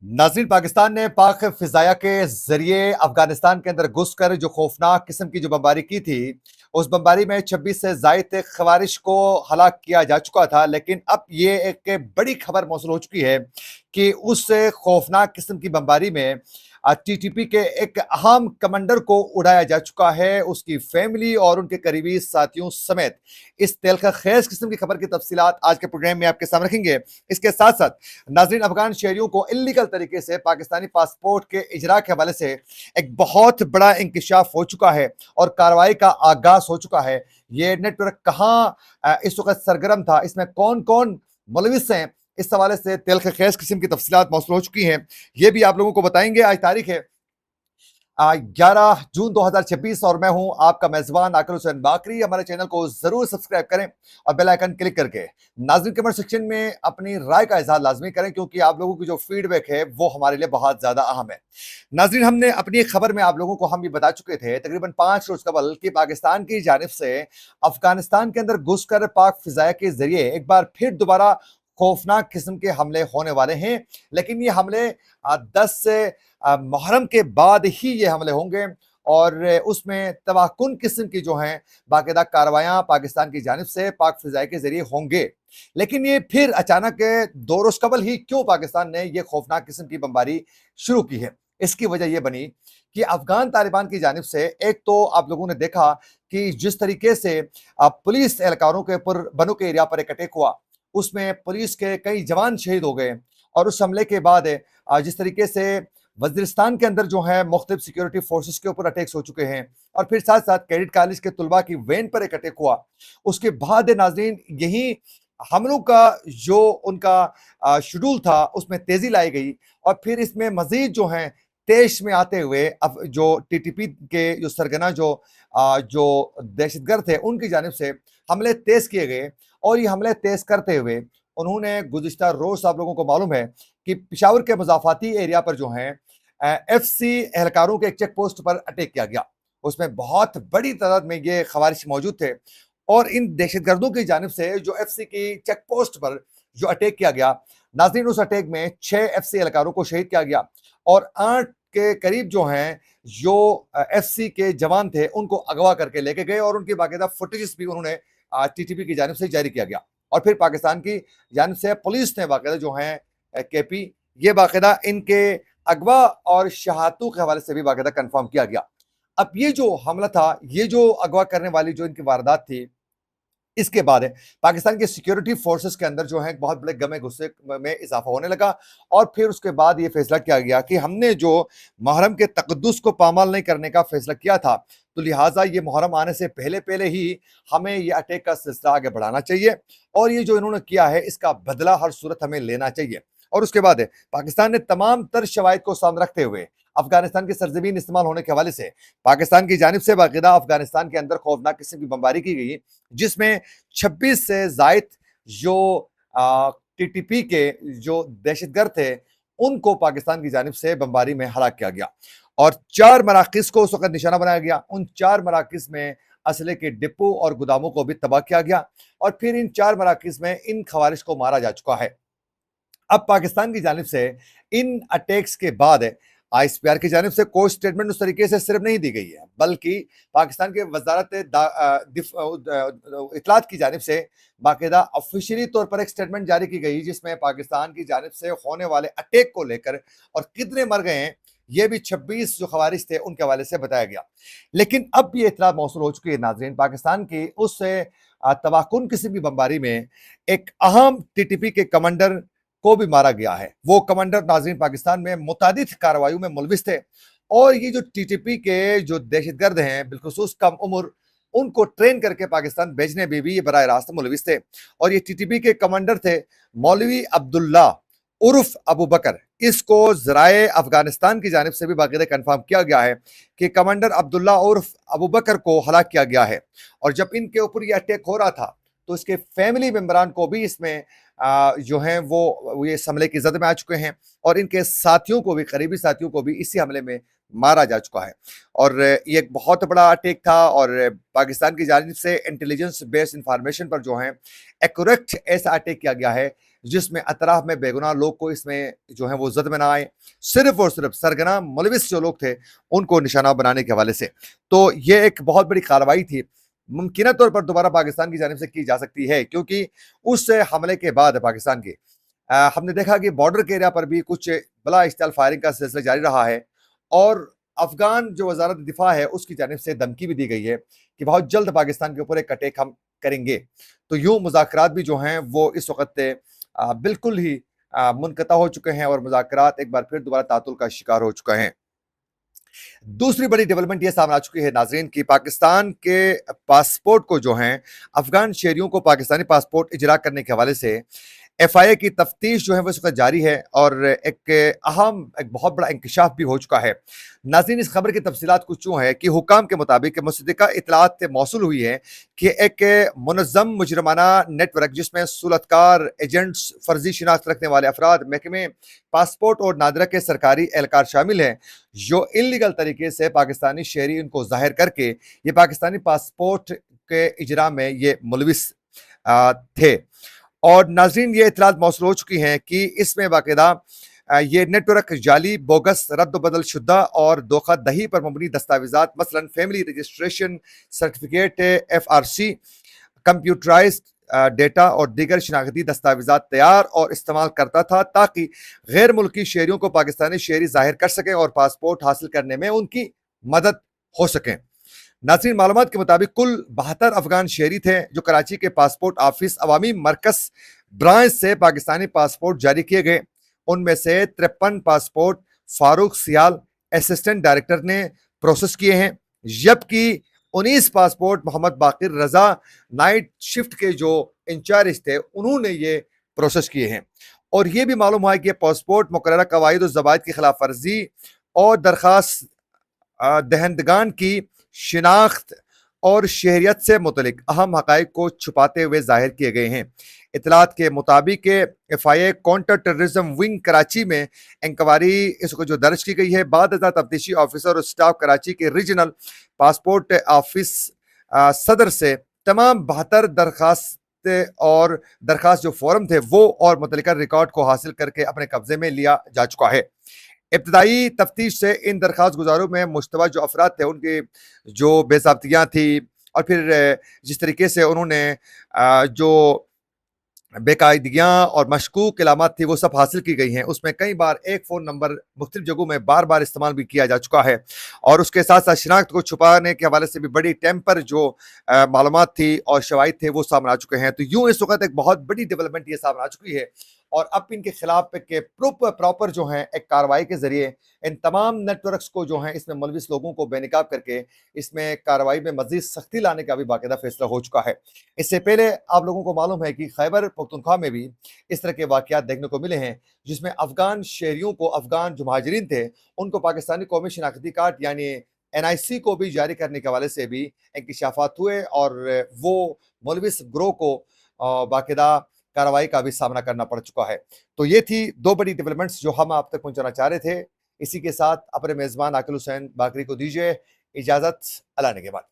नाज़रीन, पाकिस्तान ने पाक फ़िज़ाया के ज़रिए अफ़गानिस्तान के अंदर घुस कर जो खौफ़नाक किस्म की जो बमबारी की थी, उस बमबारी में 26 से ज़ायद ख़वारिज को हलाक किया जा चुका था। लेकिन अब ये एक बड़ी ख़बर मौसूल हो चुकी है कि उस खौफ़नाक किस्म की बमबारी में टीटीपी के एक अहम कमांडर को उड़ाया जा चुका है, उसकी फ़ैमिली और उनके करीबी साथियों समेत। इस तेलख़-खेज़ किस्म की ख़बर की तफ़सीलात आज के प्रोग्राम में आपके सामने रखेंगे। इसके साथ-साथ नाज़रीन, अफ़गान शहरियों को इल्लीगल तरीके से पाकिस्तानी पासपोर्ट के इजरा के हवाले से एक बहुत बड़ा इंकिशाफ हो चुका है और कार्रवाई का आगाज़ हो चुका है। ये नेटवर्क कहाँ इस वक़्त सरगर्म था, इसमें कौन-कौन मुलविस हैं, इस हवाले से तेलख़-खेज़ किस्म की तफ़सीलात मौसूल हो चुकी हैं। ये भी आप लोगों को बताएँगे। आज तारीख़ है 11 जून 2026 और मैं हूं आपका मेज़बान आकिल हुसैन बाकरी। हमारे चैनल को ज़रूर सब्सक्राइब करें और बेल आइकन क्लिक करके नाज़रीन कमेंट सेक्शन में अपनी राय का इज़हार लाज़मी करें, क्योंकि आप लोगों की जो फीडबैक है वो हमारे लिए बहुत ज़्यादा अहम है। नाज़रीन, हमने अपनी एक खबर में आप लोगों को हम ये बता चुके थे तकरीबन 5 रोज़ कबल कि पाकिस्तान की जानिब से अफ़गानिस्तान के अंदर घुसकर पाक फ़िज़ाया के ज़रिए एक बार फिर दोबारा खौफ़नाक किस्म के हमले होने वाले हैं। लेकिन ये हमले 10 से मुहर्रम के बाद ही ये हमले होंगे और उसमें तबाहकुन किस्म की जो हैं बाकायदा कार्रवाइयाँ पाकिस्तान की जानिब से पाक फ़िज़ाया के ज़रिए होंगे। लेकिन ये फिर अचानक 2 रोज़ कबल ही क्यों पाकिस्तान ने ये खौफ़नाक किस्म की बमबारी शुरू की है? इसकी वजह ये बनी कि अफ़गान तालिबान की जानिब से एक तो आप लोगों ने देखा कि जिस तरीके से पुलिस एहलकारों के ऊपर बनो के एरिया पर एक अटैक हुआ, उसमें पुलिस के कई जवान शहीद हो गए और उस हमले के बाद जिस तरीके से वज़ीरिस्तान के अंदर जो है मुख्तलिफ सिक्योरिटी फोर्सेस के ऊपर अटैक्स हो चुके हैं और फिर साथ-साथ कैडेट कॉलेज के तुलबा की वैन पर एक अटैक हुआ। उसके बाद नाज़रीन, यही हमलों का जो उनका शेड्यूल था उसमें तेज़ी लाई गई और फिर इसमें मज़ीद जो हैं तेश में आते हुए अब जो टीटीपी के जो सरगना जो दहशतगर्द थे उनकी जानिब से हमले तेज़ किए गए और ये हमले तेज़ करते हुए उन्होंने गुज़िश्ता रोज़ आप लोगों को मालूम है कि पेशावर के मुज़ाफ़ाती एरिया पर जो हैं एफसी एहलकारों के एक चेक पोस्ट पर अटैक किया गया। उसमें बहुत बड़ी तादाद में ये ख़वारिज मौजूद थे और इन दहशतगर्दों की जानिब से जो एफसी की चेक पोस्ट पर जो अटैक किया गया, नाज़रीन उस अटैक में 6 एफसी एहलकारों को शहीद किया गया और 8 के करीब जो हैं जो एफसी के जवान थे उनको अगवा करके लेके गए और उनकी बाकायदा फुटेजेस भी उन्होंने टीटीपी की जानिब से जारी किया गया। और फिर पाकिस्तान की जानिब से पुलिस ने बाकायदा जो हैं केपी ये बाकायदा इनके अगवा और शहादतों के हवाले से भी बाकायदा कंफर्म किया गया। अब ये जो हमला था, ये जो अगवा करने वाली जो इनकी वारदात थी, इसके बाद पाकिस्तान के सिक्योरिटी फोर्सेस के अंदर जो है बहुत बड़े गमे गुस्से में इजाफा होने लगा और फिर उसके बाद ये फैसला किया गया कि हमने जो मुहर्रम के तकद्दुस को पामाल नहीं करने का फैसला किया था, तो लिहाजा ये मुहर्रम आने से पहले पहले ही हमें ये अटैक का सिलसिला आगे बढ़ाना चाहिए और ये जो इन्होंने किया है इसका बदला हर सूरत हमें लेना चाहिए। और उसके बाद पाकिस्तान ने तमाम तर शवाहिद को सामने रखते हुए अफगानिस्तान की सरजमीन इस्तेमाल होने के हवाले से पाकिस्तान की जानिब से बाकायदा अफगानिस्तान के अंदर खौफनाक किस्म की बमबारी की गई, जिसमें 26 से ज़ायद जो टीटीपी के जो दहशतगर्द थे उनको पाकिस्तान की जानिब से बमबारी में हलाक किया गया और 4 मराकिज़ को उस वक़्त निशाना बनाया गया। उन 4 मराकिज़ में असले के डिपो और गोदामों को भी तबाह किया गया और फिर इन 4 मराकिज़ में इन खवारिज को मारा जा चुका है। अब पाकिस्तान की जानिब से इन अटैक्स के बाद आईएसपीआर की जानिब से कोई स्टेटमेंट उस तरीके से सिर्फ नहीं दी गई है, बल्कि पाकिस्तान के वजारत इतलात की जानिब से बाकायदा ऑफिशियली तौर पर एक स्टेटमेंट जारी की गई, जिसमें पाकिस्तान की जानिब से होने वाले अटैक को लेकर और कितने मर गए हैं ये भी 26 जो खवारिज थे उनके हवाले से बताया गया। लेकिन अब ये इतला मौसूल हो चुकी है नाजरीन, पाकिस्तान की उस तबाहकुन किस्म की बमबारी में एक अहम टीटीपी के कमांडर को भी मारा गया है। वो कमांडर नाज़रीन पाकिस्तान में मुतादिद कार्रवाइयों में मुलविस थे और ये जो टीटीपी के जो दहशतगर्द हैं बिलखुसूस कम उम्र, उनको ट्रेन करके पाकिस्तान भेजने में भी ये बराह रास्त मुलविस थे और ये टीटीपी के कमांडर थे मौलवी अब्दुल्ला उर्फ अबू बकर। इसको ज़राए अफगानिस्तान की जानिब से भी बाकायदा कंफर्म किया गया है कि कमांडर अब्दुल्ला उर्फ अबू बकर को हलाक किया गया है और जब इनके ऊपर ये अटैक हो रहा था तो इसके फैमिली मेंबरान को भी इसमें जो हैं वो ये इस हमले की जद में आ चुके हैं और इनके साथियों को भी, करीबी साथियों को भी इसी हमले में मारा जा चुका है। और ये एक बहुत बड़ा अटैक था और पाकिस्तान की जानिब से इंटेलिजेंस बेस्ड इंफॉर्मेशन पर जो है एक्यूरेट ऐसा अटैक किया गया है جس میں اطراف میں بے گناہ لوگ کو اس میں جو ہے وہ زد میں نہ آئے، صرف اور صرف سرگنا ملوث جو لوگ تھے ان کو نشانہ بنانے کے حوالے سے۔ تو یہ ایک بہت بڑی کارروائی تھی، ممکنہ طور پر دوبارہ پاکستان کی جانب سے کی جا سکتی ہے، کیونکہ اس حملے کے بعد پاکستان کے ہم نے دیکھا کہ بارڈر کے ایریا پر بھی کچھ بلا اشتعال فائرنگ کا سلسلہ جاری رہا ہے، اور افغان جو وزارت دفاع ہے اس کی جانب سے دھمکی بھی دی گئی ہے کہ بہت جلد پاکستان کے اوپر ایک اٹیک ہم کریں گے۔ تو یوں مذاکرات بھی جو ہیں وہ اس وقت بالکل ہی منقطع ہو چکے ہیں، اور مذاکرات ایک بار پھر دوبارہ تعطل کا شکار ہو چکے ہیں۔ دوسری بڑی ڈیولپمنٹ یہ سامنے آ چکی ہے ناظرین کی پاکستان کے پاسپورٹ کو جو ہیں افغان شہریوں کو پاکستانی پاسپورٹ اجرا کرنے کے حوالے سے ایف آئی اے کی تفتیش جو ہے وہ اس وقت جاری ہے، اور ایک بہت بڑا انکشاف بھی ہو چکا ہے۔ ناظرین اس خبر کی تفصیلات کچھ یوں ہے کہ حکام کے مطابق مصدقہ اطلاعات موصول ہوئی ہے کہ ایک منظم مجرمانہ نیٹ ورک جس میں صورتکار، ایجنٹس، فرضی شناخت رکھنے والے افراد، محکمے پاسپورٹ اور نادرہ کے سرکاری اہلکار شامل ہیں، جو انلیگل طریقے سے پاکستانی شہری ان کو ظاہر کر کے یہ پاکستانی پاسپورٹ کے اجرا میں یہ ملوث تھے۔ اور ناظرین یہ اطلاعات موصول ہو چکی ہیں کہ اس میں باقاعدہ یہ نیٹ ورک جعلی، بوگس، رد و بدل شدہ اور دھوکہ دہی پر مبنی دستاویزات مثلا family registration certificate, F R C, computerised data اور دیگر شناختی دستاویزات تیار اور استعمال کرتا تھا تاکہ غیر ملکی شہریوں کو پاکستانی شہری ظاہر کر سکیں اور پاسپورٹ حاصل کرنے میں ان کی مدد ہو سکیں۔ ناظرین معلومات کے مطابق کل 72 افغان شہری تھے جو کراچی کے پاسپورٹ آفس عوامی مرکز برانچ سے پاکستانی پاسپورٹ جاری کیے گئے۔ ان میں سے 53 پاسپورٹ فاروق سیال اسسٹنٹ ڈائریکٹر نے پروسیس کیے ہیں، جبکہ 19 پاسپورٹ محمد باقر رضا نائٹ شفٹ کے جو انچارج تھے انہوں نے یہ پروسیس کیے ہیں۔ اور یہ بھی معلوم ہوا ہے کہ پاسپورٹ مقررہ قواعد و ضوابط کی خلاف ورزی اور درخواست دہندگان کی شناخت اور شہریت سے متعلق اہم حقائق کو چھپاتے ہوئے ظاہر کیے گئے ہیں۔ اطلاعات کے مطابق F I A counter terrorism wing Karachi میں انکوائری اس کو جو درج کی گئی ہے، بعد ازاں تفتیشی آفیسر اور سٹاف کراچی کے ریجنل پاسپورٹ آفس صدر سے تمام 72 درخواست جو فورم تھے وہ اور متعلقہ ریکارڈ کو حاصل کر کے اپنے قبضے میں لیا جا چکا ہے۔ ابتدائی تفتیش سے ان درخواست گزاروں میں مشتبہ جو افراد تھے ان کی جو بے ضابطگیاں تھی، اور پھر جس طریقے سے انہوں نے جو بے قاعدگیاں اور مشکوک علامات تھی وہ سب حاصل کی گئی ہیں۔ اس میں کئی بار ایک فون نمبر مختلف جگہوں میں بار بار استعمال بھی کیا جا چکا ہے، اور اس کے ساتھ ساتھ شناخت کو چھپانے کے حوالے سے بھی بڑی ٹیمپر جو معلومات تھی اور شواہد تھے وہ سامنے آ چکے ہیں۔ تو یوں اس وقت ایک بہت بڑی ڈیولپمنٹ یہ سامنے آ چکی ہے، اور اب ان کے خلاف پراپر جو ہیں ایک کارروائی کے ذریعے ان تمام نیٹ ورکس کو جو ہیں اس میں ملوث لوگوں کو بے نقاب کر کے اس میں کارروائی میں مزید سختی لانے کا بھی باقاعدہ فیصلہ ہو چکا ہے۔ اس سے پہلے آپ لوگوں کو معلوم ہے کہ خیبر پختونخوا میں بھی اس طرح کے واقعات دیکھنے کو ملے ہیں، جس میں افغان شہریوں کو، افغان جو مہاجرین تھے ان کو پاکستانی قومی شناختی کارڈ یعنی این آئی سی کو بھی جاری کرنے کے حوالے سے بھی انکشافات ہوئے، اور وہ ملوث گروہ کو باقاعدہ کارروائی کا بھی سامنا کرنا پڑ چکا ہے۔ تو یہ تھی دو بڑی ڈیولپمنٹس جو ہم آپ تک پہنچانا چاہ رہے تھے۔ اسی کے ساتھ اپنے میزبان عاقل حسین باقری کو دیجیے اجازت، اللہ نے کے بعد۔